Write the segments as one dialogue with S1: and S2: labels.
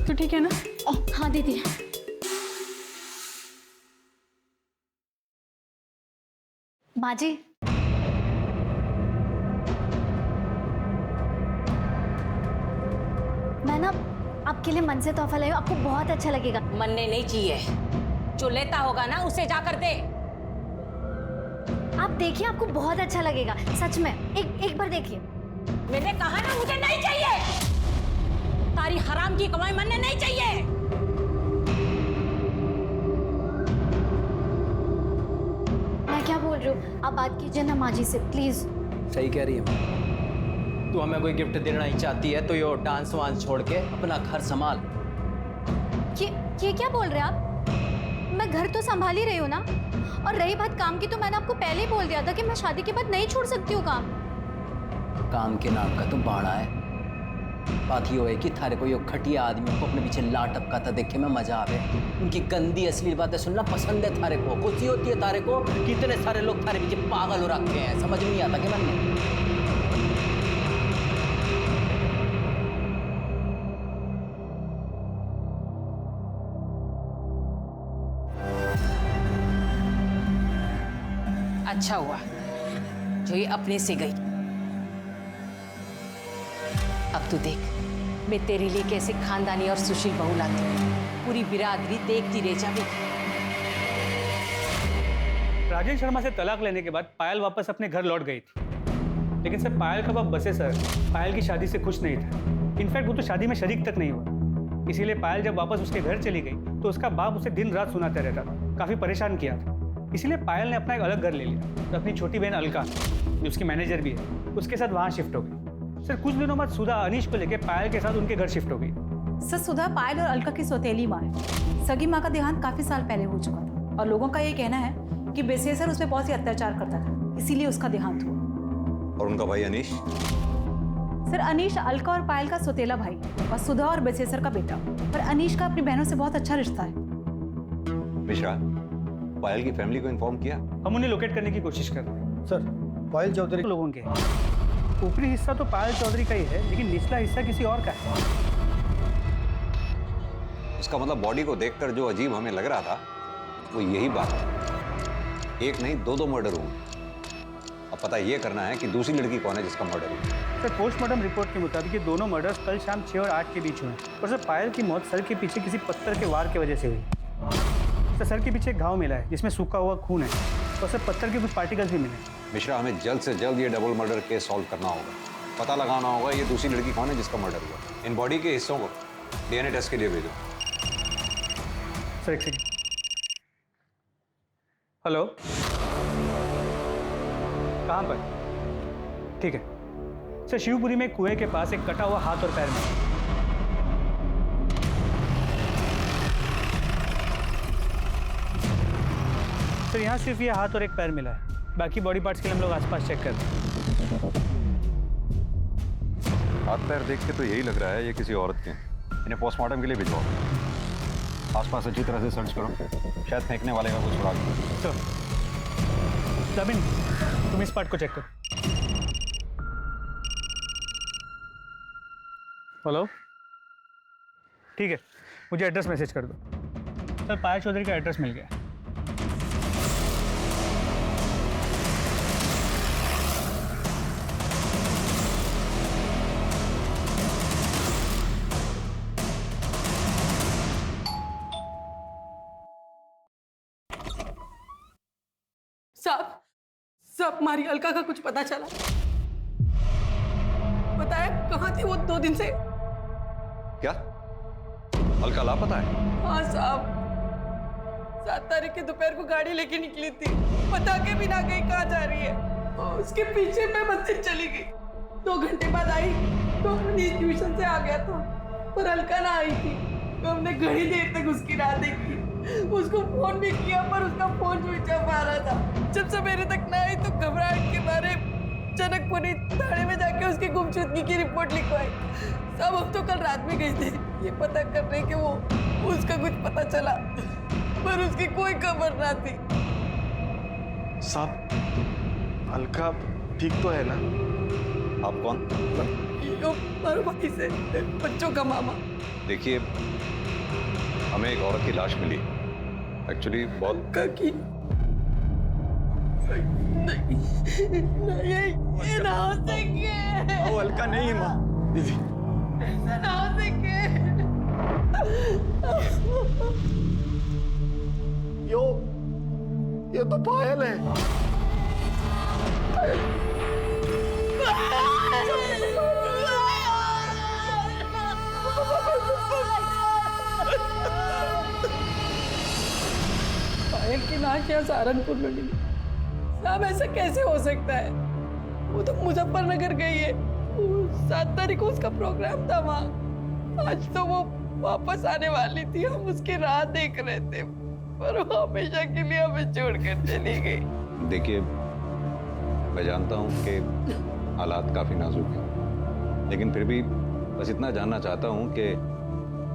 S1: तो ठीक है ना?
S2: हाँ दीदी। माँ जी, मैं ना आपके लिए मन से तोहफा लाई हूँ, आपको बहुत अच्छा लगेगा।
S3: मनने नहीं चाहिए, जो लेता होगा ना उसे जाकर दे।
S2: आप देखिए, आपको बहुत अच्छा लगेगा, सच में। एक बार देखिए।
S3: मैंने कहा ना मुझे नहीं चाहिए, तारी हराम की कमाई मनने नहीं चाहिए।
S2: मैं क्या बोल रही हूँ, आप बात कीजिए ना माँ जी से, प्लीज।
S4: सही कह रही है। तू हमें कोई गिफ्ट देना ही चाहती है तो ये डांस वांस छोड़ के अपना घर संभाल।
S2: ये क्या बोल रहे हैं आप? मैं घर तो संभाल ही रही हूँ ना। और रही बात काम की, तो मैंने आपको पहले ही बोल दिया था कि मैं शादी के बाद नहीं छोड़ सकती हूँ काम।
S4: काम के नाम का तो बाड़ा है। बात ये है कि थारे को ये खटिया आदमियों को अपने पीछे लाट टपकाता देखे में मजा आवे। उनकी गंदी अश्लील बातें सुनना पसंद है थारे को। खुशी होती है थारे को, कितने सारे लोग थारे पीछे पागल हो रखे हैं, समझ नहीं आता कि मैंने।
S3: अच्छा हुआ जो ये अपने से गई। अब तू देख मैं तेरे लिए कैसे खानदानी और सुशील बहू लाती हूँ, पूरी बिरादरी देखती रह जाएगी।
S5: राजेश शर्मा से तलाक लेने के बाद पायल वापस अपने घर लौट गई थी, लेकिन सर पायल का बाप बसे सर पायल की शादी से खुश नहीं था। इनफैक्ट वो तो शादी में शरीक तक नहीं हुआ। इसीलिए पायल जब वापस उसके घर चली गई तो उसका बाप उसे दिन रात सुनाता रहता था, काफी परेशान किया था। इसीलिए पायल ने अपना एक अलग घर ले लिया तो अपनी छोटी बहन अलका, जो उसकी मैनेजर भी है, उसके साथ वहाँ शिफ्ट हो गई। सर कुछ दिनों बाद सुधा अनीश को लेकर पायल के साथ उनके घर शिफ्ट हो गई।
S1: सर सुधा पायल और अलका की सौतेली माँ है। सगी माँ का देहांत काफी साल पहले हो चुका था और लोगों का ये कहना है कि बेसेसर उस पर बहुत ही अत्याचार करता था, इसीलिए उसका देहांत हुआ।
S6: और उनका भाई अनीश?
S1: सर अनीश अलका और पायल का सौतेला भाई और सुधा और बेसेसर का बेटा। पर अनीश का अपनी बहनों से बहुत अच्छा रिश्ता है।
S6: मिश्रा, पायल की फैमिली को इन्फॉर्म किया?
S5: हम उन्हें लोकेट करने की कोशिश कर रहे हैं।
S7: सर पायल चौधरी
S5: लोगों के ऊपरी हिस्सा तो पायल चौधरी का ही है, लेकिन निचला हिस्सा किसी और का है।
S6: उसका मतलब बॉडी को देखकर जो अजीब हमें लग रहा था वो यही बात है। एक नहीं दो मर्डर हुए। अब पता ये करना है कि दूसरी लड़की कौन है जिसका मर्डर हुआ।
S5: सर पोस्टमार्टम रिपोर्ट के मुताबिक ये दोनों मर्डर्स कल शाम 6 और 8 के बीच हुए। और सर पायल की मौत सर के पीछे किसी पत्थर के वार की वजह से हुई। सर के पीछे एक घाव मिला है जिसमें सूखा हुआ खून है और सर पत्थर के कुछ पार्टिकल्स भी मिले।
S6: मिश्रा, हमें जल्द से जल्द ये डबल मर्डर केस सॉल्व करना होगा। पता लगाना होगा ये दूसरी लड़की कौन है जिसका मर्डर हुआ। इन बॉडी के हिस्सों को डीएनए टेस्ट के लिए भेजो।
S5: सर एक सेकेंड। हेलो, कहाँ पर? ठीक है सर, शिवपुरी में कुएं के पास एक कटा हुआ हाथ और पैर में। सर यहाँ सिर्फ ये हाथ और एक पैर मिला है, बाकी बॉडी पार्ट्स के लिए हम लोग आसपास चेक करते हैं।
S6: हाथ पैर देख के तो यही लग रहा है ये किसी औरत के हैं। इन्हें पोस्टमार्टम के लिए भिजवाओ। आसपास अच्छी तरह से सर्च करो, शायद फेंकने वाले का कुछ सुराग हो।
S5: सर रबिन, तुम इस पार्ट को चेक करो। हेलो, ठीक है, मुझे एड्रेस मैसेज कर दो। सर पायल चौधरी का एड्रेस मिल गया।
S8: सब हमारी अलका का कुछ पता चला? बताया कहाँ थी वो 2 दिन से?
S6: क्या अलका लापता है?
S8: हाँ साहब, 7 तारीख की दोपहर को गाड़ी लेके निकली थी, बता के भी ना गई कहाँ जा रही है। और उसके पीछे मैं मंदिर चली गई। 2 घंटे बाद आई तो अनीश ट्यूशन से आ गया था, पर अलका ना आई थी। तो हमने घड़ी देर तक उसकी राह देखी, उसको फोन भी किया पर उसका फोन स्विच ऑफ आ रहा था। जब सवेरे तक ना आई तो घबराहट के मारे जनकपुरी थाने में जाके उसकी गुमशुदगी की रिपोर्ट लिखवाई। सब हम तो कल रात में गए थे ये पता करने के वो उसका कुछ पता चला, पर उसकी कोई खबर ना थी।
S7: साहब अलका ठीक तो है ना?
S6: आप कौन?
S8: क्यों मारो भाई से, बच्चों का मामा।
S6: देखिए, हमें एक औरत की लाश मिली, एक्चुअली बहुत
S8: काकी नहीं, ये ना हो सके।
S7: वो अलका नहीं माँ, दीदी
S8: ऐसा ना हो सके।
S7: ये तो पायल है।
S8: पायल की लाश यहाँ सहारनपुर में मिली। साहब ऐसा कैसे हो सकता है? वो तो मुजफ्फरनगर गई है। 7 तारीख को उसका प्रोग्राम था वहाँ। आज तो वो वापस आने वाली थी, हम उसकी राह देख रहे थे, पर वो हमेशा के लिए हमें छोड़कर चली गई।
S6: देखिए, मैं जानता हूँ कि हालात काफी नाजुक हैं, लेकिन फिर भी बस इतना जानना चाहता हूँ कि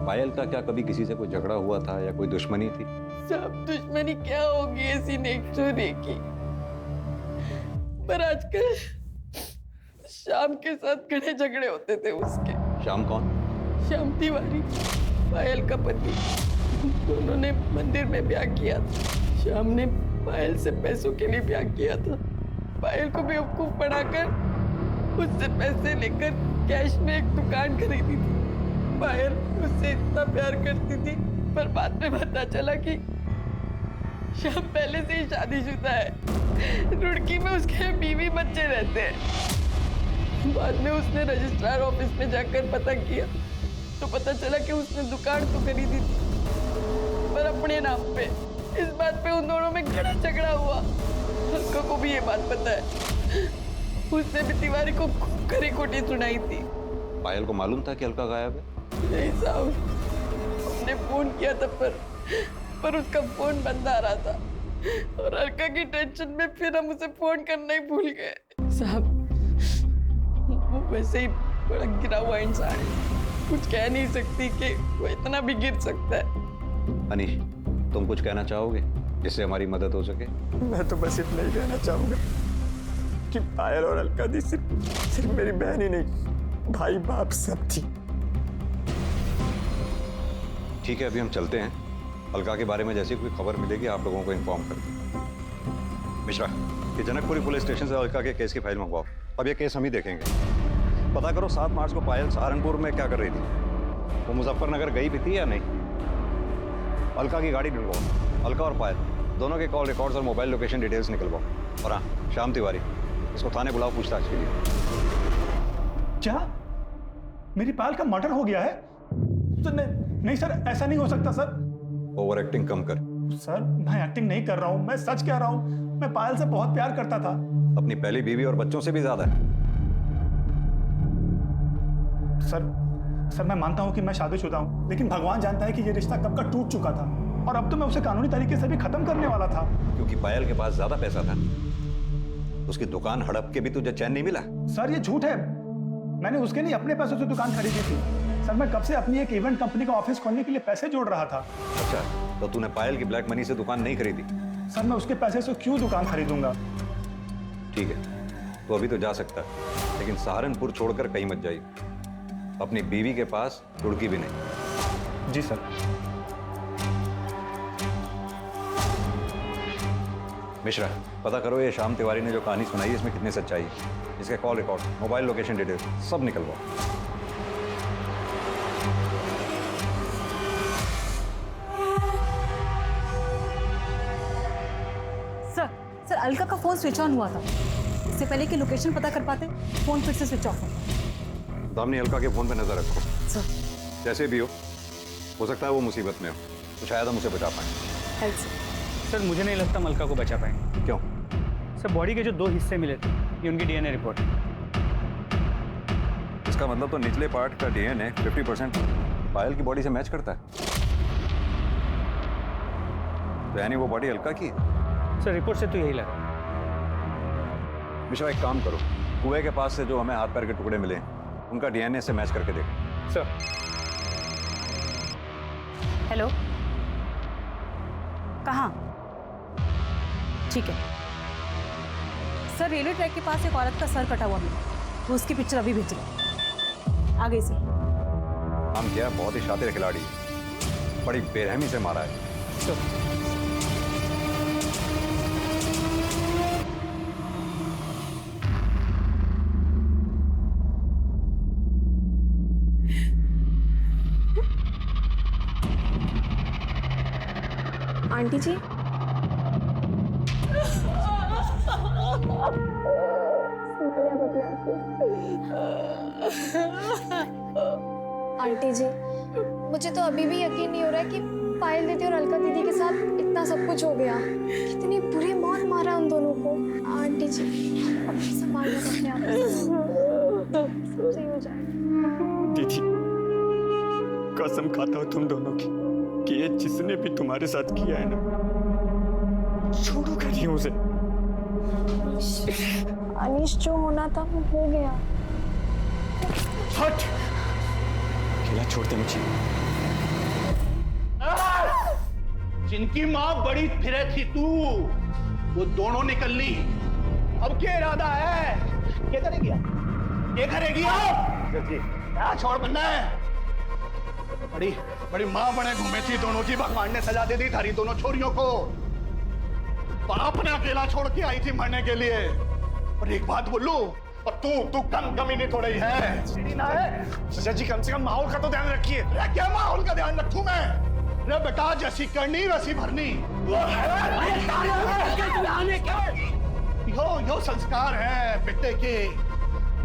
S6: पायल का क्या कभी किसी से कोई झगड़ा हुआ था या कोई दुश्मनी थी?
S8: सब दुश्मनी क्या होगी ऐसी नेक्चुरी की, पर आजकल शाम के साथ घने झगड़े होते थे उसके।
S6: शाम कौन?
S8: श्याम तिवारी, पायल का पति। दोनों ने मंदिर में ब्याह किया था। श्याम ने पायल से पैसों के लिए ब्याह किया था। पायल को बेवकूफ बनाकर उससे पैसे लेकर कैश में एक दुकान खरीदी थी। पायल उससे इतना प्यार करती थी, पर बाद में पता चला कि श्याम पहले से ही शादीशुदा है। रुड़की में उसके बीवी बच्चे रहते हैं। बाद में उसने रजिस्ट्रार ऑफिस में जाकर पता किया तो पता चला कि उसने दुकान तो खरीदी थी, पर अपने नाम पे। इस बात पे उन दोनों में घना झगड़ा हुआ। अलका को भी ये बात पता है। उसने भी तिवारी को खूब खरी खोटी सुनाई थी।
S6: पायल को मालूम था कि अलका गायब है?
S8: नहीं साहब, हमने फोन किया था, पर उसका फोन बंद आ रहा था, और अलका की टेंशन में फिर हम उसे फोन करना ही भूल गए। साहब, वो वैसे ही बड़ा गिरा हुआ इंसान है, कुछ कह नहीं सकती कि वो इतना भी गिर सकता है।
S6: अनीश, तुम कुछ कहना चाहोगे जिससे हमारी मदद हो सके?
S7: मैं तो बस इतना ही कहना चाहूंगा कि पायल और अलका दी सिर्फ मेरी बहन ही नहीं, भाई बाप सब थी।
S6: ठीक है, अभी हम चलते हैं। अलका के बारे में जैसी कोई खबर मिलेगी आप लोगों को इन्फॉर्म कर दें। मिश्रा, ये जनकपुरी पुलिस स्टेशन से अलका के केस की फाइल मंगवाओ। अब ये केस हम ही देखेंगे। पता करो 7 मार्च को पायल सहारनपुर में क्या कर रही थी, वो मुजफ्फरनगर गई भी थी या नहीं। अलका की गाड़ी ढूंढवाओ। अलका और पायल दोनों के कॉल रिकॉर्ड्स और मोबाइल लोकेशन डिटेल्स निकलवाओ। और हाँ, श्याम तिवारी, इसको थाने बुलाओ पूछताछ के लिए।
S9: क्या मेरी पायल का मर्डर हो गया है? तो नहीं सर, ऐसा नहीं हो सकता सर।
S6: ओवर एक्टिंग कम कर।
S9: सर, मैं एक्टिंग नहीं कर रहा हूँ, मैं सच कह रहा हूँ। मैं पायल से बहुत प्यार करता था।
S6: अपनी पहली बीवी और बच्चों से भी ज्यादा।
S9: सर मैं मानता हूँ कि मैं शादीशुदा हूँ, लेकिन भगवान जानता है कि ये रिश्ता कब का टूट चुका था, और अब तो मैं उसे कानूनी तरीके से भी खत्म करने वाला था।
S6: क्योंकि पायल के पास ज्यादा पैसा था। उसकी दुकान हड़प के भी तुझे चैन नहीं मिला।
S9: सर, ये झूठ है। मैंने उसके नहीं अपने पैसों से दुकान खरीदी थी। सर, मैं कब से अपनी एक इवेंट कंपनी का ऑफिस खोलने के लिए पैसे जोड़ रहा था।
S6: अच्छा, तो तूने पायल की ब्लैक मनी से दुकान नहीं खरीदी?
S9: सर, मैं उसके पैसे से क्यों दुकान खरीदूंगा?
S6: ठीक है, तो अभी तो जा सकता है, लेकिन सहारनपुर छोड़कर कहीं मत जाइए। अपनी बीवी के पास रुड़की भी नहीं।
S9: जी सर।
S6: मिश्रा, पता करो ये श्याम तिवारी ने जो कहानी सुनाई है इसमें कितनी सच्चाई है। इसके call record, mobile location detail सब निकलवाओ।
S1: सर, अलका का फोन स्विच ऑन हुआ था। इससे पहले कि लोकेशन पता कर पाते, फोन फिर से स्विच ऑफ हो।
S6: दामिनी, अलका के फोन पे नजर रखो।
S1: सर,
S6: जैसे भी हो सकता है वो मुसीबत में हो, तो शायद हम उसे बचा पाएं।
S1: Help sir.
S5: सर, मुझे नहीं लगता मलका को बचा पाएंगे।
S6: क्यों?
S5: सर, बॉडी के जो 2 हिस्से मिले थे, ये उनकी डीएनए रिपोर्ट है।
S6: इसका मतलब तो निचले पार्ट का डीएनए 50% पायल की बॉडी से मैच करता है। तो यानी वो बॉडी अलका की है।
S5: सर, रिपोर्ट से तो यही लगा।
S6: मिश्रा, एक काम करो, कुएं के पास से जो हमें हाथ पैर के टुकड़े मिले उनका डीएनए से मैच करके देखो।
S5: सर।
S1: हेलो, कहाँ? ठीक है सर, रेलवे ट्रैक के पास एक औरत का सर कटा हुआ मिला, तो उसकी पिक्चर अभी भेज रहा हूँ। आ गई सर।
S6: नाम क्या है? बहुत ही शातिर खिलाड़ी है, बड़ी बेरहमी से मारा है।
S2: आंटी जी, आंटी जी, मुझे तो अभी भी यकीन नहीं हो रहा है कि पायल दीदी और अलका दीदी के साथ इतना सब कुछ हो गया। कितनी बुरी मौत मारा उन दोनों को। आंटी जी, संभाल लो अपने आप को, सब सही हो जाएगा।
S7: दीदी, कसम खाता हूँ तुम दोनों की कि ये जिसने भी तुम्हारे साथ किया है ना, छोड़ूंगा नहीं उसे।
S2: अनीश, जो होना था वो हो गया।
S7: हट! अकेला छोड़ दे मुझे।
S10: जिनकी माँ बड़ी फिरे थी तू, वो दोनों निकल ली। अब क्या इरादा है? क्या करेगी? क्या करेगी आप? क्या छोड़ बनना है? बड़ी बड़ी माँ बने घूमे थी दोनों की, भगवान ने सजा दे दी थारी दोनों छोरियों को। बाप ने अकेला छोड़ के आई थी मरने के लिए। और एक बात बोलूं, और तू कमी नहीं थोड़ी है, सीढ़ी ना है।
S7: सजा जी, कम से कम माहौल का तो ध्यान रखिए।
S10: क्या माहौल का ध्यान रखूं मैं? रे बेटा, जैसी करनी वैसी भरनी। यो संस्कार है बेटे के,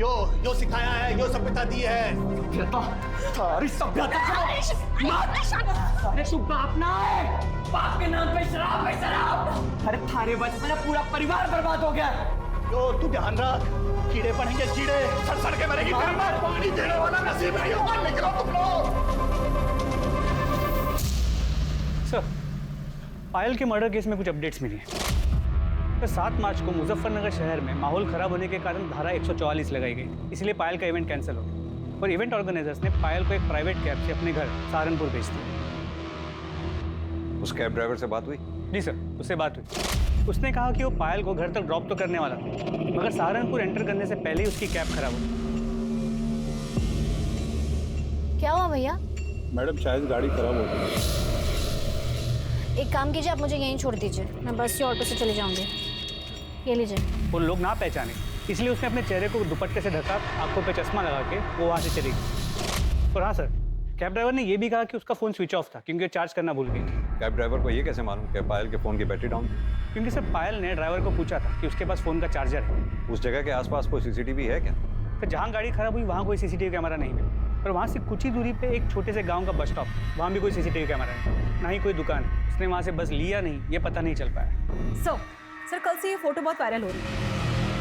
S10: यो सिखाया है, यो सभ्यता दी है।
S7: थारी सभ्यता
S8: अरे तू बाप ना है, बाप के नाम पे शराब है शराब। अरे थारे वजह से पूरा परिवार बर्बाद हो गया।
S10: यो तू ध्यान रख, कीड़े पड़ेंगे कीड़े, सड़ के मरेगी तेरी माँ। पानी देने वाला नसीब नहीं होगा। निकलो तुम लोग।
S5: सर, पायल के मर्डर केस में कुछ अपडेट्स मिली है। तो 7 मार्च को मुजफ्फरनगर शहर में माहौल खराब होने के कारण धारा 144 लगाई गई, इसलिए पायल का इवेंट कैंसिल हो गया और इवेंट ऑर्गेनाइजर्स ने पायल को एक प्राइवेट कैब से अपने घर सहारनपुर भेज दिया।
S6: उस कैब ड्राइवर से बात हुई?
S5: जी सर, उससे बात हुई। उसने कहा कि वो पायल को घर तक ड्रॉप तो करने वाला था, मगर सहारनपुर एंटर करने से पहले ही उसकी कैब खराब हो गई।
S2: क्या हुआ भैया?
S9: मैडम, शायद गाड़ी खराब हो गई।
S2: एक काम कीजिए, आप मुझे यहीं छोड़ दीजिए, मैं बस या ऑटो से चले जाऊंगी। ये लीजिए।
S5: वो लोग ना पहचाने, इसलिए उसने अपने चेहरे को दुपट्टे से ढका, आंखों पे चश्मा लगा के वो वहाँ से चली गई। और हाँ सर, कैब ड्राइवर ने ये भी कहा कि उसका फ़ोन स्विच ऑफ था क्योंकि वो चार्ज करना भूल गई थी।
S6: कैब ड्राइवर को ये कैसे मालूम कि पायल के फ़ोन की बैटरी डाउन थी?
S5: क्योंकि सर पायल ने ड्राइवर को पूछा था कि उसके पास फ़ोन का चार्जर है।
S6: उस जगह के आसपास कोई सीसीटीवी है क्या?
S5: फिर जहाँ गाड़ी खराब हुई वहाँ कोई सीसीटीवी कैमरा नहीं मिला, और वहाँ से कुछ ही दूरी पे एक छोटे से गांव का बस स्टॉप, वहाँ भी कोई सीसीटीवी कैमरा नहीं, ना ही कोई दुकान। उसने वहाँ से बस लिया नहीं, ये पता नहीं चल पाया।
S1: सर कल से ये फोटो बहुत वायरल हो रही है।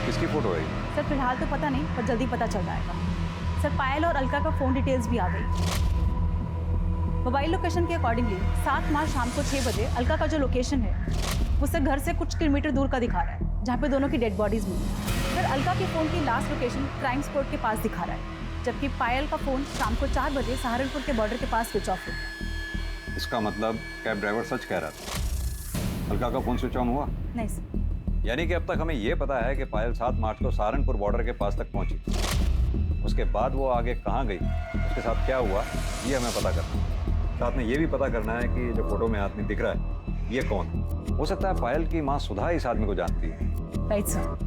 S6: किसकी फोटो है?
S1: सर फिलहाल तो पता नहीं, पर जल्दी पता चल जाएगा। सर पायल और अलका का फ़ोन डिटेल्स भी आ गई। मोबाइल लोकेशन के अकॉर्डिंगली 7 मार्च शाम को 6 बजे अलका का जो लोकेशन है वो सर घर से कुछ किलोमीटर दूर का दिखा रहा है, जहाँ पे दोनों की डेड बॉडीज मिली। सर अलका के फ़ोन की लास्ट लोकेशन क्राइम स्पॉट के पास दिखा रहा है, जबकि पायल का फ़ोन शाम को 4 बजे सहारनपुर के बॉर्डर के पास स्विच ऑफ है।
S6: इसका मतलब कैब ड्राइवर सच कह रहा था, अलका का फोन स्विच ऑन हुआ?
S1: नहीं सर।
S6: यानी कि अब तक हमें यह पता है कि पायल 7 मार्च को सहारनपुर बॉर्डर के पास तक पहुंची। उसके बाद वो आगे कहाँ गई, उसके साथ क्या हुआ, ये हमें पता करना है। साथ में ये भी पता करना है कि जो फोटो में आदमी दिख रहा है ये कौन है। हो सकता है पायल की माँ सुधा इस आदमी को जानती है।
S1: Right sir.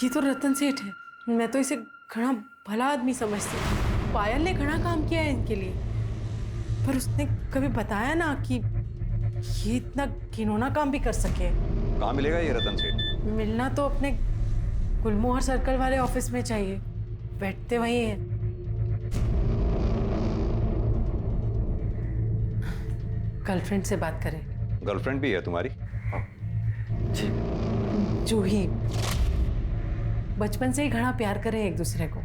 S8: ये तो रतन सेठ है, मैं तो इसे घना भला आदमी समझती हूँ। पायल ने घना काम किया है इनके लिए, पर उसने कभी बताया ना कि ये इतना घिनौना काम भी कर सके।
S6: कहाँ मिलेगा ये रतन सेठ?
S8: मिलना तो अपने गुलमोहर सर्कल वाले ऑफिस में चाहिए, बैठते वहीं हैं। गर्लफ्रेंड से बात करें।
S6: गर्लफ्रेंड भी है तुम्हारी?
S8: जूही, बचपन से ही घना प्यार करें एक दूसरे को।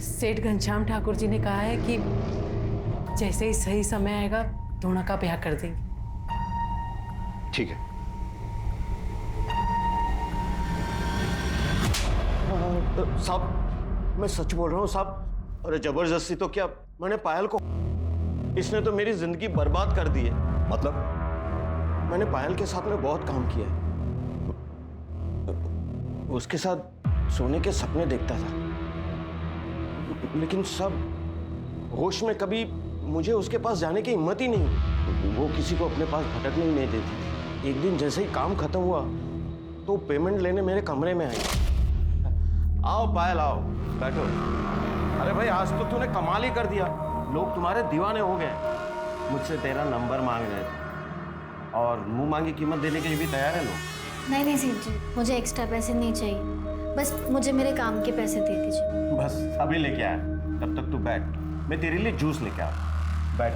S8: सेठ घनश्याम ठाकुर जी ने कहा है कि जैसे ही सही समय आएगा दोनों का ब्याह कर देंगे।
S6: ठीक है।
S7: साहब, मैं सच बोल रहा हूँ साहब। अरे जबरदस्ती तो क्या, मैंने पायल को, इसने तो मेरी जिंदगी बर्बाद कर दी है।
S6: मतलब?
S7: मैंने पायल के साथ में बहुत काम किया है।
S11: उसके साथ सोने के सपने देखता था, लेकिन सब होश में कभी मुझे उसके पास जाने की हिम्मत ही नहीं। वो किसी को अपने पास भटकने ही नहीं देती। एक दिन जैसे ही काम खत्म हुआ तो पेमेंट लेने मेरे कमरे में आई। आओ पायल, आओ बैठो। अरे भाई, आज तो तूने कमाल ही कर दिया, लोग तुम्हारे दीवाने हो गए। मुझसे तेरा नंबर मांग रहे थे और मुंह मांगी कीमत देने के लिए भी तैयार है लोग।
S2: नहीं सेठ जी, मुझे एक्स्ट्रा पैसे नहीं चाहिए, बस मुझे मेरे काम के पैसे दे दीजिए।
S11: बस अभी लेके आया, तब तक तू बैठ, मैं तेरे लिए जूस लेके आया। बैठ।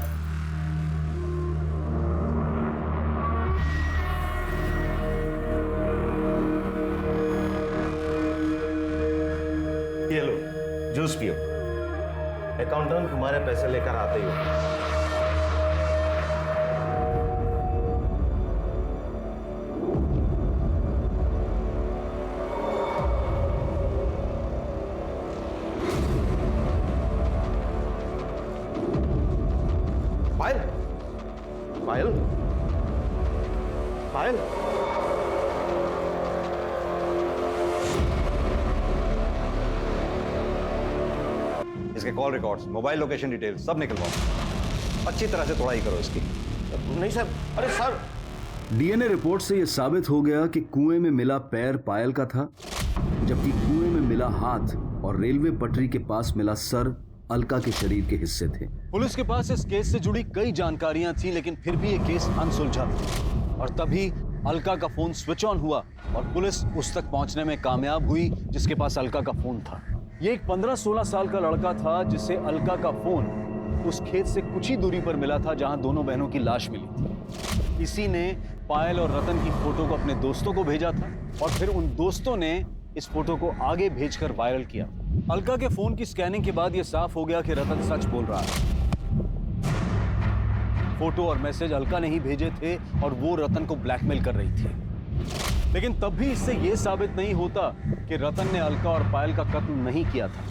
S11: ये लो जूस पियो। अकाउंटेंट तुम्हारे पैसे लेकर आते ही हो। पायल, पायल, पायल।
S6: इसके call records, mobile location details सब निकलवाओ। अच्छी तरह से तोड़ाई करो इसकी।
S11: नहीं सर, अरे सर।
S12: डीएनए रिपोर्ट से यह साबित हो गया कि कुएं में मिला पैर पायल का था, जबकि कुएं में मिला हाथ और रेलवे पटरी के पास मिला सर अलका के शरीर के हिस्से थे।
S13: पुलिस के पास इस केस से जुड़ी कई जानकारियां थी, लेकिन फिर भी ये केस अनसुलझा था। और तभी अलका का फोन स्विच ऑन हुआ और पुलिस उस तक पहुंचने में कामयाब हुई जिसके पास अलका का फोन था। ये एक 15-16 साल का लड़का था जिसे अलका का फोन उस खेत से कुछ ही दूरी पर मिला था जहां दोनों बहनों की लाश मिली थी। इसी ने पायल और रतन की फोटो को अपने दोस्तों को भेजा था और फिर उन दोस्तों ने इस फोटो को आगे भेजकर वायरल किया। अलका के फोन की स्कैनिंग के बाद यह साफ हो गया कि रतन सच बोल रहा है। फोटो और मैसेज अलका ने ही भेजे थे और वो रतन को ब्लैकमेल कर रही थी। लेकिन तब भी इससे यह साबित नहीं होता कि रतन ने अलका और पायल का कत्ल नहीं किया था,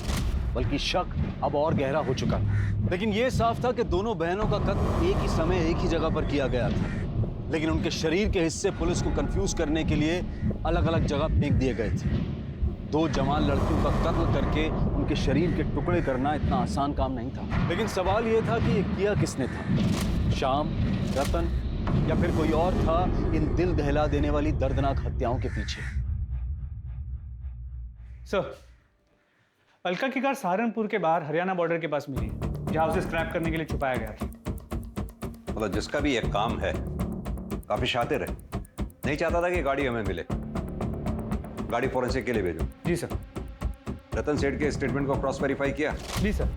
S13: बल्कि शक अब और गहरा हो चुका था। लेकिन यह साफ था कि दोनों बहनों का कत्ल एक ही समय एक ही जगह पर किया गया था, लेकिन उनके शरीर के हिस्से पुलिस को कंफ्यूज करने के लिए अलग अलग जगह फेंक दिए गए थे। दो जवान लड़कियों का कत्ल करके उनके शरीर के टुकड़े करना इतना आसान काम नहीं था। लेकिन सवाल यह था कि ये किया किसने था? श्याम, रतन या फिर कोई और था इन दिल दहला देने वाली दर्दनाक हत्याओं के पीछे?
S5: सर, अलका की कार सहारनपुर के बाहर हरियाणा बॉर्डर के पास मिली, जहां उसे स्क्रैप करने के लिए छुपाया गया था।
S6: मतलब जिसका भी एक काम है, काफी शातिर है, नहीं चाहता था कि गाड़ी हमें मिले। गाड़ी फॉरेंसिक के लिए भेजो।
S5: जी सर।
S6: रतन सेठ के स्टेटमेंट को क्रॉस वेरीफाई किया?
S5: जी सर।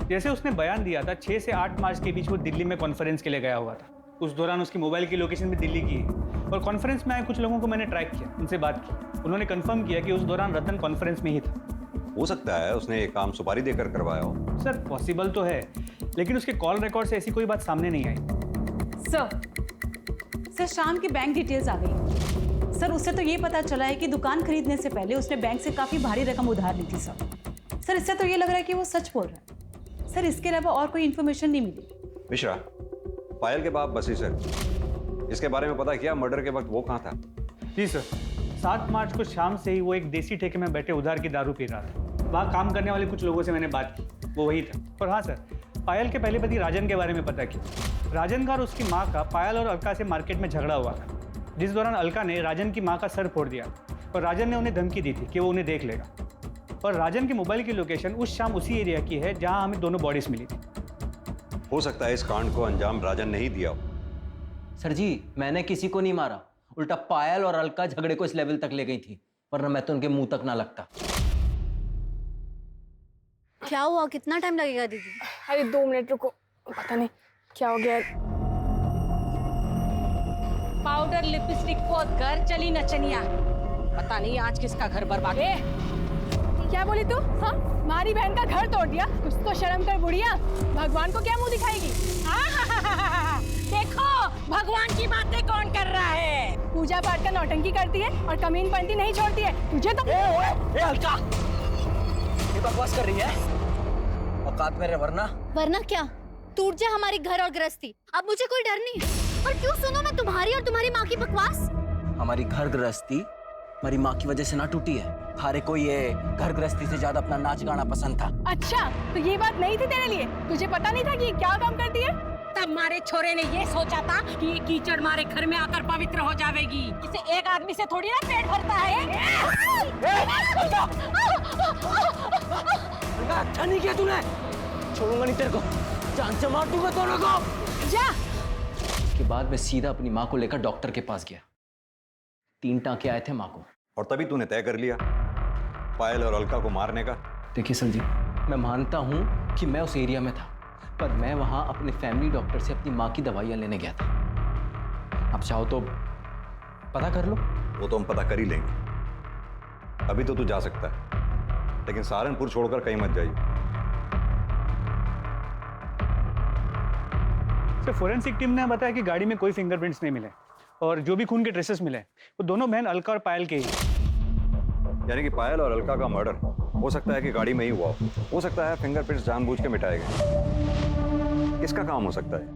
S5: जैसे उसने बयान दिया था 6 से 8 मार्च के बीच वो दिल्ली में कॉन्फ्रेंस के लिए गया हुआ था। उस दौरान उसकी मोबाइल की लोकेशन भी दिल्ली की है और कॉन्फ्रेंस में आए कुछ लोगों को मैंने ट्रैक किया, उनसे बात की। उन्होंने कंफर्म किया कि उस दौरान रतन कॉन्फ्रेंस में ही था।
S6: हो सकता है उसने ये काम सुपारी देकर करवाया हो।
S5: सर पॉसिबल तो है, लेकिन उसके कॉल रिकॉर्ड से ऐसी कोई बात सामने नहीं आई।
S1: सर शाम की बैंक डिटेल्स आ गई। सर उससे तो ये पता चला है कि दुकान खरीदने से पहले उसने बैंक से काफ़ी भारी रकम उधार ली थी। सर इससे तो ये लग रहा है कि वो सच बोल रहा है। सर इसके अलावा और कोई इन्फॉर्मेशन नहीं मिली।
S6: मिश्रा, पायल के बाप बसी सर, इसके बारे में पता किया? मर्डर के वक्त वो कहाँ था?
S5: जी सर, 7 मार्च को शाम से ही वो एक देसी ठेके में बैठे उधार की दारू पी रहा था। वहाँ काम करने वाले कुछ लोगों से मैंने बात की, वो वही था। और हाँ सर, पायल के पहले पति राजन के बारे में पता किया। राजन का और उसकी माँ का पायल और अलका से मार्केट में झगड़ा हुआ था, जिस दौरान अलका ने राजन की माँ का सर फोड़ दिया और राजन ने उन्हें धमकी दी थी कि वो उन्हें देख लेगा। और राजन की मोबाइल की लोकेशन उस शाम उसी एरिया की है जहां हमें दोनों बॉडीज मिली थी।
S6: हो सकता है इस कांड को अंजाम राजन ने ही दिया हो।
S4: सर जी, मैंने किसी को नहीं मारा, उल्टा पायल और अलका झगड़े को इस लेवल तक ले गई थी, वरना मैं तो उनके मुंह तक ना लगता।
S2: क्या हुआ? कितना टाइम लगेगा दीदी?
S14: अरे 2 मिनट रुको, पता नहीं क्या हो गया।
S3: पाउडर लिपस्टिक पोत कर चली नचनिया, पता नहीं आज किसका घर बर्बाद है।
S14: क्या बोली तू? हाँ, हमारी बहन का घर तोड़ दिया। कुछ तो शर्म कर बुढ़िया, भगवान को क्या मुंह दिखाएगी?
S3: देखो भगवान की बातें कौन कर रहा है।
S14: पूजा पाठ का नौटंकी करती है और कमीन पंती नहीं छोड़ती है। तुझे तो
S4: अलका, ये बकवास कर रही है? औकात में रहे वरना
S2: क्या? टूट जाए हमारी घर और गृहस्थी, अब मुझे कोई डर नहीं। और क्यों सुनो मैं तुम्हारी और तुम्हारी माँ की बकवास?
S4: हमारी घर गृहस्थी मेरी माँ की वजह से ना टूटी है। थारे को ये घर गृहस्थी से ज्यादा अपना नाच गाना पसंद था।
S14: अच्छा, तो ये बात नहीं थी तेरे लिए? तुझे पता नहीं था कि ये क्या काम करती है?
S3: तब मारे छोरे ने ये सोचा था कि ये कीचड़ मारे घर में आकर पवित्र हो जाएगी। इसे एक आदमी से थोड़ी ना पेट भरता है। अच्छा नहीं किया तूने। छोड़ूंगा नहीं तेरे को, जान से मार दूंगा दोनों को।
S14: जा।
S4: उसके बाद मैं सीधा अपनी माँ को लेकर डॉक्टर के पास गया। 3 टांके आए थे माँ को।
S6: और तभी तूने तय कर लिया पायल और अलका को मारने का?
S4: देखिए सर जी, मैं मानता हूँ कि मैं उस एरिया में था, पर मैं वहाँ अपने फैमिली डॉक्टर से अपनी माँ की दवाइयाँ लेने गया था। आप चाहो तो पता कर लो।
S6: वो तो हम पता कर ही लेंगे। अभी तो तू जा सकता है, लेकिन सहारनपुर छोड़कर कहीं मत जाइए।
S5: सर, फोरेंसिक टीम ने बताया कि गाड़ी में कोई फिंगरप्रिंट्स नहीं मिले और जो भी खून के ट्रेसेस मिले वो दोनों बहन अलका और पायल के ही।
S6: यानी कि पायल और अलका का मर्डर हो सकता है कि गाड़ी में ही हुआ हो सकता है फिंगरप्रिंट्स जानबूझ के मिटाए गए। किसका काम हो सकता है?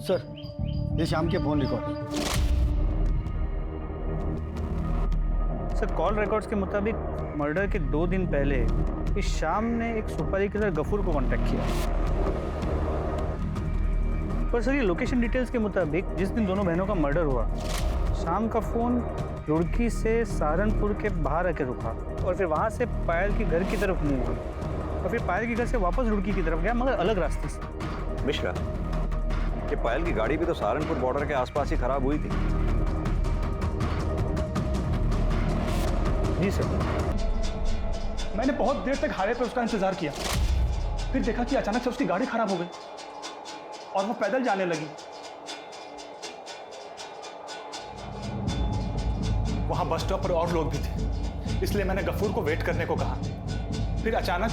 S9: सर, ये शाम के phone record.
S5: Sir, call records के मुताबिक मर्डर के 2 दिन पहले इस शाम ने एक सुपारी किलर गफूर को कांटेक्ट किया। पर सर, ये लोकेशन डिटेल्स के मुताबिक जिस दिन दोनों बहनों का मर्डर हुआ, शाम का फोन रुड़की से सहारनपुर के बाहर आके रुका और फिर वहाँ से पायल के घर की तरफ मूव हुई और फिर पायल के घर से वापस रुड़की की तरफ गया, मगर अलग रास्ते से।
S6: मिश्रा, ये पायल की गाड़ी भी तो सहारनपुर बॉर्डर के आसपास ही खराब हुई थी।
S5: जी सर।
S9: मैंने बहुत देर तक हाईवे पे उसका इंतजार किया, फिर देखा कि अचानक से उसकी गाड़ी खराब हो गई और वो पैदल जाने लगी। वहां बस स्टॉप पर और लोग भी थे, इसलिए मैंने गफूर को वेट करने को कहा। फिर अचानक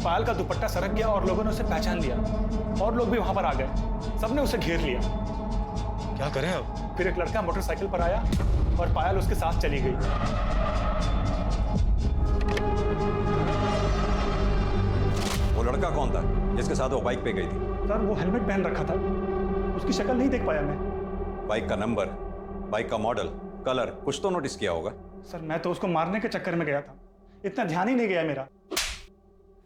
S9: पायल का दुपट्टा सरक गया और लोगों ने उसे पहचान लिया और लोग भी वहां पर आ गए। सबने उसे घेर लिया। क्या करें अब? फिर एक लड़का मोटरसाइकिल पर आया और पायल उसके साथ चली गई।
S6: वो लड़का कौन था जिसके साथ वो बाइक पे गई थी?
S9: सर, वो हेलमेट पहन रखा था, उसकी शक्ल नहीं देख पाया मैं।
S6: बाइक का नंबर, बाइक का मॉडल, कलर कुछ तो नोटिस किया होगा?
S9: सर, मैं तो उसको मारने के चक्कर में गया था, इतना ध्यान ही नहीं गया मेरा।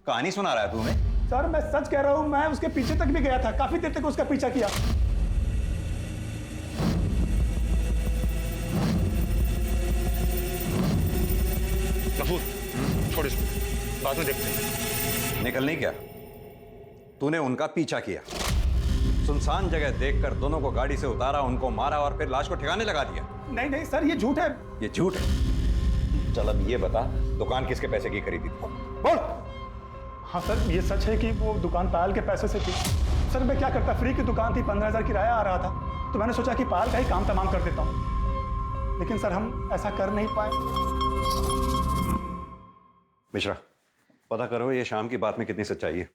S6: कहानी सुना रहा है तू हमें?
S9: सर, मैं सच कह रहा हूं, मैं उसके पीछे तक भी गया था, काफी देर तक उसका पीछा किया।
S6: गफूर, छोड़ इसको, बाद में देखते हैं। निकल नहीं क्या? तूने उनका पीछा किया, सुनसान जगह देखकर दोनों को गाड़ी से उतारा, उनको मारा और फिर लाश को ठिकाने लगा दिया।
S9: नहीं नहीं सर, ये झूठ है।
S6: ये झूठ है? चल अब ये बता, दुकान किसके पैसे की खरीदी थी? बोल।
S9: हाँ सर, ये सच है कि वो दुकान पायल के पैसे से थी। सर, मैं क्या करता, फ्री की दुकान थी, 15,000 किराया आ रहा था, तो मैंने सोचा कि पायल का ही काम तमाम कर देता हूँ, लेकिन सर हम ऐसा कर नहीं पाए।
S6: मिश्रा, पता करो ये शाम की बात में कितनी सच्चाई है।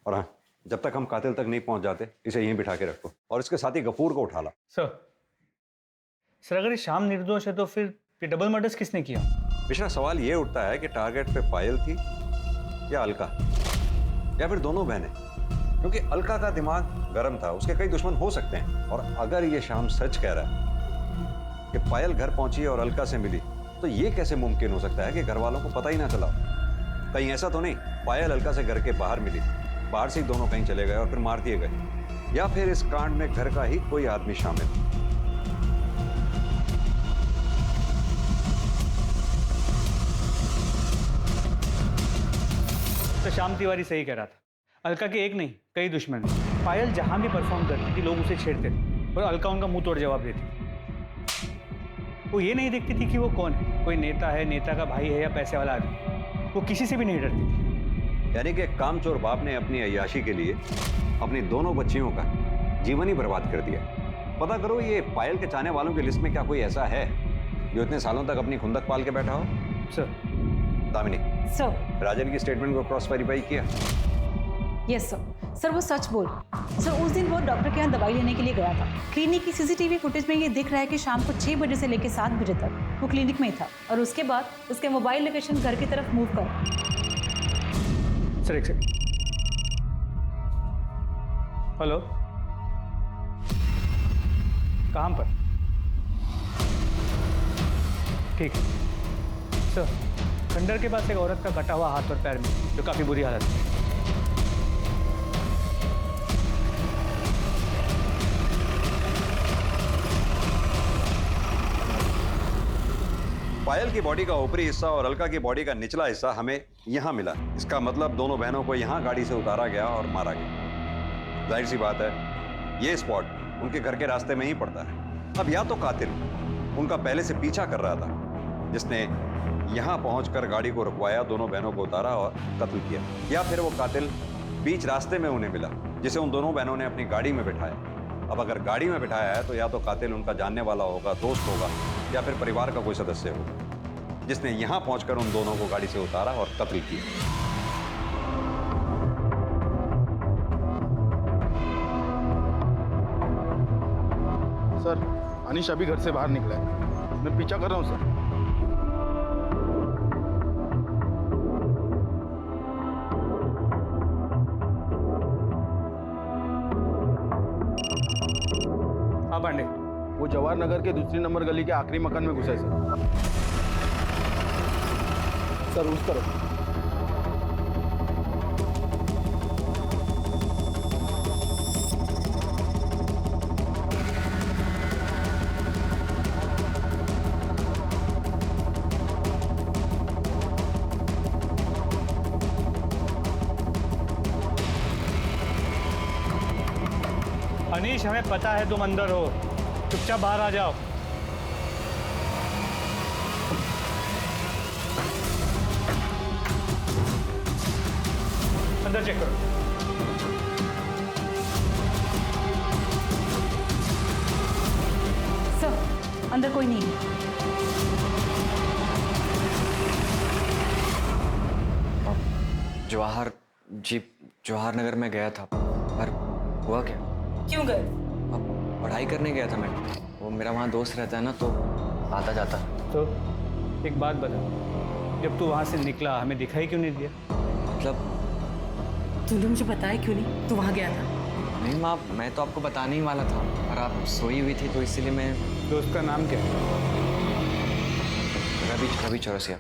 S6: और हाँ, जब तक हम कातिल तक नहीं पहुंच जाते, इसे यहीं बिठा के रखो और इसके साथ ही गफूर को उठा ला।
S5: सर, अगर ये शाम निर्दोष है तो फिर डबल मर्डर्स किसने किया?
S6: मिश्रा, सवाल ये उठता है कि टारगेट पे पायल थी या अलका, या फिर दोनों बहनें, क्योंकि अलका का दिमाग गर्म था, उसके कई दुश्मन हो सकते हैं। और अगर ये शाम सच कह रहा है कि पायल घर पहुंची और अलका से मिली, तो ये कैसे मुमकिन हो सकता है कि घर वालों को पता ही ना चला? कहीं ऐसा तो नहीं पायल अलका से घर के बाहर मिली, बाहर से ही दोनों कहीं चले गए और फिर मार दिए गए, या फिर इस कांड में घर का ही कोई आदमी शामिल?
S5: तो श्याम तिवारी सही कह रहा था, अलका के एक नहीं कई दुश्मन हैं। पायल जहां भी परफॉर्म करती थी लोग उसे छेड़ते थे और अलका उनका मुंह तोड़ जवाब देती थी। वो ये नहीं देखती थी कि वो कौन है, कोई नेता है, नेता का भाई है या पैसे वाला आदमी, वो किसी से भी नहीं डरती थी।
S6: यानी कि कामचोर बाप ने अपनी अय्याशी के लिए अपनी दोनों बच्चियों का जीवन ही बर्बाद कर दिया। पता करो ये पायल के चाहने वालों की लिस्ट में क्या कोई ऐसा है जो इतने सालों तक अपनी खुंदक पाल के बैठा हो?
S5: सर।
S6: दामिनी
S1: सर,
S6: राजन की स्टेटमेंट को क्रॉस वेरीफाई किया?
S1: Yes sir. सर, वो सच बोल। सर, उस दिन वो डॉक्टर के यहाँ दवाई लेने के लिए गया था। क्लिनिक की सीसीटीवी फुटेज में ये दिख रहा है कि शाम को 6 बजे से लेकर 7 बजे तक वो क्लिनिक में ही था और उसके बाद उसके मोबाइल लोकेशन घर की तरफ मूव कर।
S5: सर, एक सेकंड। हेलो, कहाँ पर? ठीक है सर। खंडर के पास एक औरत का कटा हुआ हाथ और पैर में, जो काफी बुरी हालत में।
S6: पायल की बॉडी का ऊपरी हिस्सा और अलका की बॉडी का निचला हिस्सा हमें यहाँ मिला। इसका मतलब दोनों बहनों को यहाँ गाड़ी से उतारा गया और मारा गया। जाहिर सी बात है, ये स्पॉट उनके घर के रास्ते में ही पड़ता है। अब या तो कातिल उनका पहले से पीछा कर रहा था, जिसने यहाँ पहुंचकर गाड़ी को रुकवाया, दोनों बहनों को उतारा और कत्ल किया, या फिर वो कातिल बीच रास्ते में उन्हें मिला, जिसे उन दोनों बहनों ने अपनी गाड़ी में बिठाया। अब अगर गाड़ी में बिठाया है तो या तो कातिल उनका जानने वाला होगा, दोस्त होगा, या फिर परिवार का कोई सदस्य होगा, जिसने यहाँ पहुंचकर उन दोनों को गाड़ी से उतारा और कत्ल किया।
S15: सर, अनीश अभी घर से बाहर निकला है। मैं पीछा कर रहा हूँ सर।
S5: हाँ पांडे,
S15: वो जवाहर नगर के दूसरी नंबर गली के आखिरी मकान में घुसा है सर उस तरफ।
S5: अनीश, हमें पता है तुम अंदर हो, चुपचाप बाहर आ जाओ। अंदर चेक करो।
S1: सर, अंदर कोई नहीं है।
S16: जवाहर नगर में गया था, पर हुआ क्या?
S1: क्यों गए?
S16: पढ़ाई करने गया था मैं। वो मेरा वहाँ दोस्त रहता है ना, तो आता जाता।
S5: तो एक बात बता, जब तू वहाँ से निकला हमें दिखाई क्यों नहीं दिया?
S16: मतलब
S3: तूने मुझे बताया क्यों नहीं तू वहाँ गया था?
S16: नहीं माँ, मैं तो आपको बताने ही वाला था, पर आप सोई हुई थी तो इसीलिए मैं।
S5: दोस्त का नाम क्या है?
S16: रवि चौरसिया।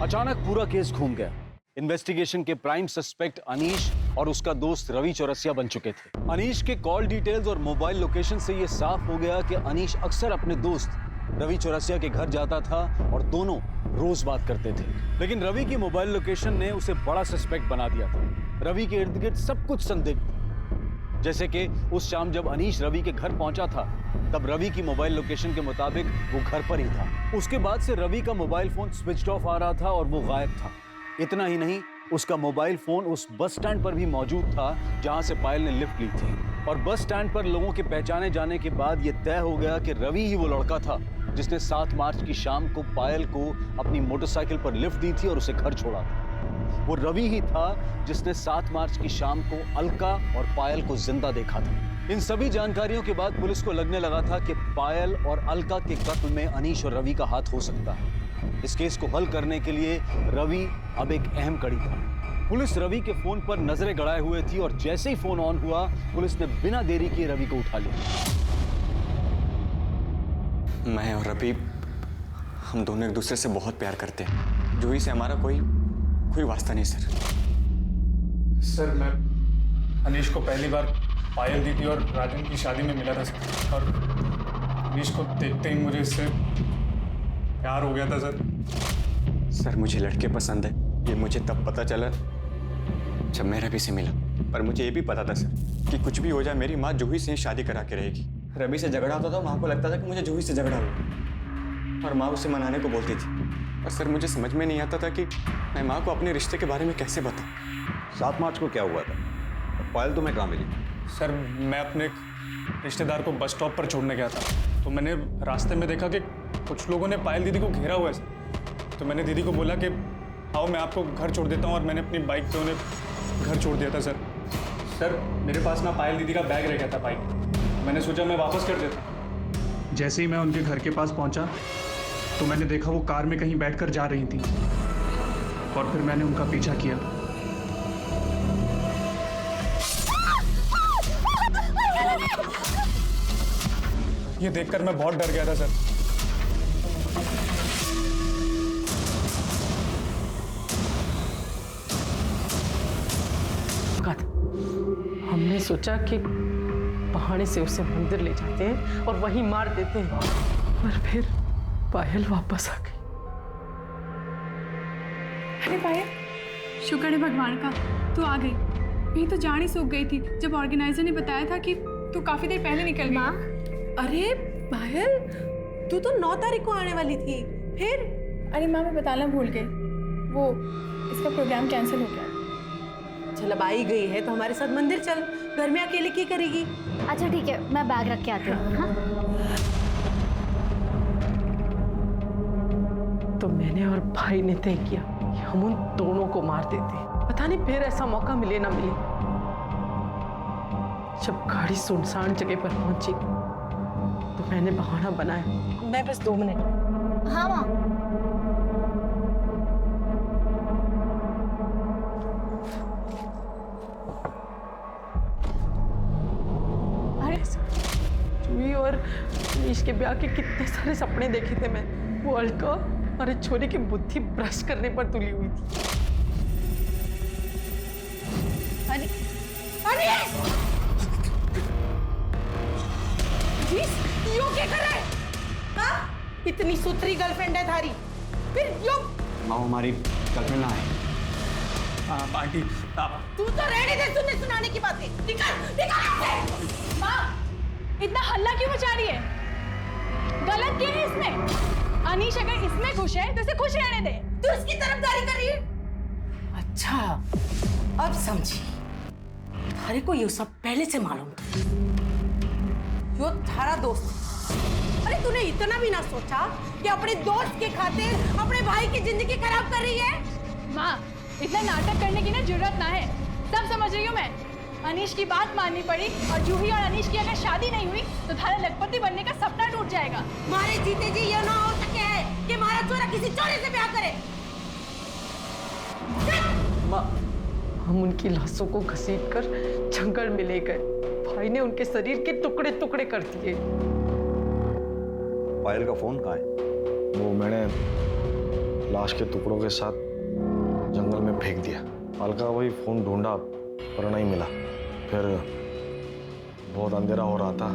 S13: अचानक पूरा केस घूम गया। इन्वेस्टिगेशन के प्राइम सस्पेक्ट अनीश और उसका दोस्त रवि चौरसिया बन चुके थे। अनीश के कॉल डिटेल्स और मोबाइल लोकेशन से यह साफ हो गया कि अनीश अक्सर अपने दोस्त रवि चौरसिया के घर जाता था और दोनों रोज बात करते थे। लेकिन रवि की मोबाइल लोकेशन ने उसे बड़ा सस्पेक्ट बना दिया था। रवि के इर्द गिर्द सब कुछ संदिग्ध, जैसे कि उस शाम जब अनीश रवि के घर पहुंचा था, तब रवि की मोबाइल लोकेशन के मुताबिक वो घर पर ही था। उसके बाद से रवि का मोबाइल फोन स्विच ऑफ आ रहा था और वो गायब था। इतना ही नहीं, उसका मोबाइल फोन उस बस स्टैंड पर भी मौजूद था जहां से पायल ने लिफ्ट ली थी। और बस स्टैंड पर लोगों के पहचाने जाने के बाद यह तय हो गया कि रवि ही वो लड़का था जिसने 7 मार्च की शाम को पायल को अपनी मोटरसाइकिल पर लिफ्ट दी थी और उसे घर छोड़ा था। वो रवि ही था जिसने 7 मार्च की शाम को अलका और पायल को जिंदा देखा था। इन सभी जानकारियों के बाद पुलिस को लगने लगा था कि पायल और अलका के कत्ल में अनीश और रवि का हाथ हो सकता है। इस केस को हल करने के लिए रवि अब एक अहम कड़ी था। पुलिस रवि के फोन पर नजरें गड़ाए हुए थी और जैसे ही फोन ऑन हुआ, पुलिस ने बिना देरी किए रवि को उठा लिया।
S16: मैं और रवि, हम दोनों एक दूसरे से बहुत प्यार करते हैं। जूही से हमारा कोई वास्ता नहीं सर।
S9: सर, मैं अनीश को पहली बार पायल दीदी और राजन की शादी में मिला था सर, और अनीश को देखते ही मुझे इससे प्यार हो गया था सर।
S16: सर, मुझे लड़के पसंद है, ये मुझे तब पता चला जब मैं रवि से मिला। पर मुझे ये भी पता था सर कि कुछ भी हो जाए, मेरी माँ जूही से शादी करा के रहेगी। रवि से झगड़ा होता था, माँ को लगता था कि मुझे जूही से झगड़ा हुआ, और माँ उसे मनाने को बोलती थी। और सर, मुझे समझ में नहीं आता था कि मैं माँ को अपने रिश्ते के बारे में कैसे बताऊँ।
S6: 7 मार्च को क्या हुआ था? पायल तुम्हें कहाँ मिली?
S9: सर, मैं अपने एक रिश्तेदार को बस स्टॉप पर छोड़ने गया था, तो मैंने रास्ते में देखा कि कुछ लोगों ने पायल दीदी को घेरा हुआ है सर। तो मैंने दीदी को बोला कि आओ मैं आपको घर छोड़ देता हूँ, और मैंने अपनी बाइक पे उन्हें घर छोड़ दिया था सर। सर, मेरे पास ना पायल दीदी का बैग रह गया था बाइक, मैंने सोचा मैं वापस कर देता। जैसे ही मैं उनके घर के पास पहुँचा तो मैंने देखा वो कार में कहीं बैठकर जा रही थी, और फिर मैंने उनका पीछा किया। ये देखकर मैं बहुत डर गया था सर।
S8: हमने सोचा कि बहाने से उसे मंदिर ले जाते हैं और वहीं मार देते हैं, पर फिर पायल वापस आ गई।
S14: अरे पायल, शुक्र है भगवान का तू आ गई। नहीं तो जान ही सूख गई थी जब ऑर्गेनाइजर ने बताया था कि तू काफी देर पहले निकल गई।
S8: अरे पायल, तू तो 9 तारीख को आने वाली थी, फिर?
S14: अरे माँ, मैं बताना भूल गई, वो इसका प्रोग्राम कैंसिल हो गया।
S8: चल अब आई गई है तो हमारे साथ मंदिर चल, घर में अकेले क्या करेगी?
S2: अच्छा ठीक है, मैं बैग रख के आती हूँ। हाँ?
S8: तो मैंने और भाई ने तय किया कि हम उन दोनों को मार देते। पता नहीं फिर ऐसा मौका मिले ना मिले। जब गाड़ी सुनसान जगह पर पहुंची तो मैंने बहाना बनाया, मैं बस 2 मिनट।
S2: हाँ माँ।
S8: चूही और नीश के ब्याह के कितने सारे सपने देखे थे मैं। वो अलका और एक छोरी की बुद्धि भ्रष्ट करने पर तुली हुई थी।
S3: यो क्या कर रहा है? हाँ? इतनी सुथरी गर्लफ्रेंड है थारी, फिर यो?
S16: माँ हमारी गर्लफ्रेंड ना है।
S9: आंटी आप
S3: तू तो रहने दे सुनने सुनाने की बातें। निकल निकल से।
S14: माँ, इतना हल्ला क्यों मचा रही है? गलत क्या है इसमें? अनीश अगर इसमें खुश है तो इसे खुश रहने दे।
S3: तू इसकी तरफदारी कर रही है?
S8: अच्छा, अब समझी। थारे को ये सब पहले से मालूम था। यो थारा दोस्त।
S3: अरे तूने इतना भी ना सोचा कि अपने दोस्त के खातिर अपने भाई की जिंदगी खराब कर रही है?
S14: माँ, इतना नाटक करने की ना जरूरत ना है, सब समझ रही हूँ मैं। अनीश की बात माननी पड़ी और जूही और अनीश की अगर शादी नहीं हुई तो थारा लखपति बनने का सपना टूट जाएगा।
S3: मारे जीते जी ये ना हो सके है कि हमारा चोरा किसी चोरे से ब्याह करे।
S8: माँ, हम उनकी लाशों को घसीटकर जंगल में ले गए। भाई ने उनके शरीर के टुकड़े टुकड़े कर दिए।
S6: पायल का फोन कहाँ है?
S11: वो मैंने लाश के टुकड़ों के साथ जंगल में फेंक दिया। अलका वही फोन ढूंढा पर नहीं मिला। फिर बहुत अंधेरा हो रहा था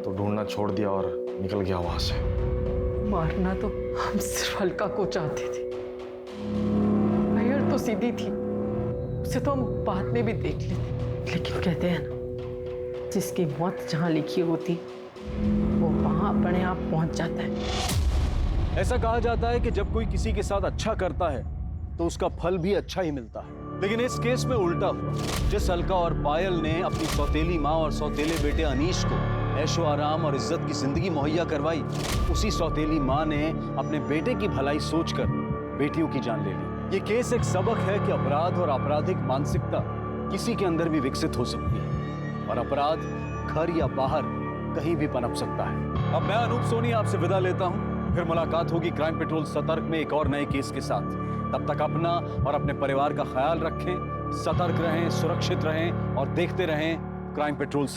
S11: तो ढूंढना छोड़ दिया और निकल गया वहां से।
S8: मारना तो हम सिर्फ अलका को चाहते थे। पायल तो सीधी थी, उसे तो हम बाद में भी देख लेते। लेकिन कहते हैं ना, जिसकी मौत जहां लिखी होती वो वहां अपने आप पहुंच जाता है।
S13: ऐसा कहा जाता है कि जब कोई किसी के साथ अच्छा करता है तो उसका फल भी अच्छा ही मिलता है। लेकिन इस केस में उल्टा हुआ। जिस अलका और पायल ने अपनी सौतेली माँ और सौतेले बेटे अनीश को ऐशो आराम और इज्जत की जिंदगी मुहैया करवाई, उसी सौतेली माँ ने अपने बेटे की भलाई सोचकर बेटियों की जान ले ली। ये केस एक सबक है कि अपराध और आपराधिक मानसिकता किसी के अंदर भी विकसित हो सकती है और अपराध घर या बाहर कहीं भी पनप सकता है। अब मैं अनूप सोनी आपसे विदा लेता हूं। फिर मुलाकात होगी क्राइम पेट्रोल सतर्क में एक और नए केस के साथ। तब तक अपना और अपने परिवार का ख्याल रखें, सतर्क रहें, सुरक्षित रहें और देखते रहें क्राइम पेट्रोल सतर्क।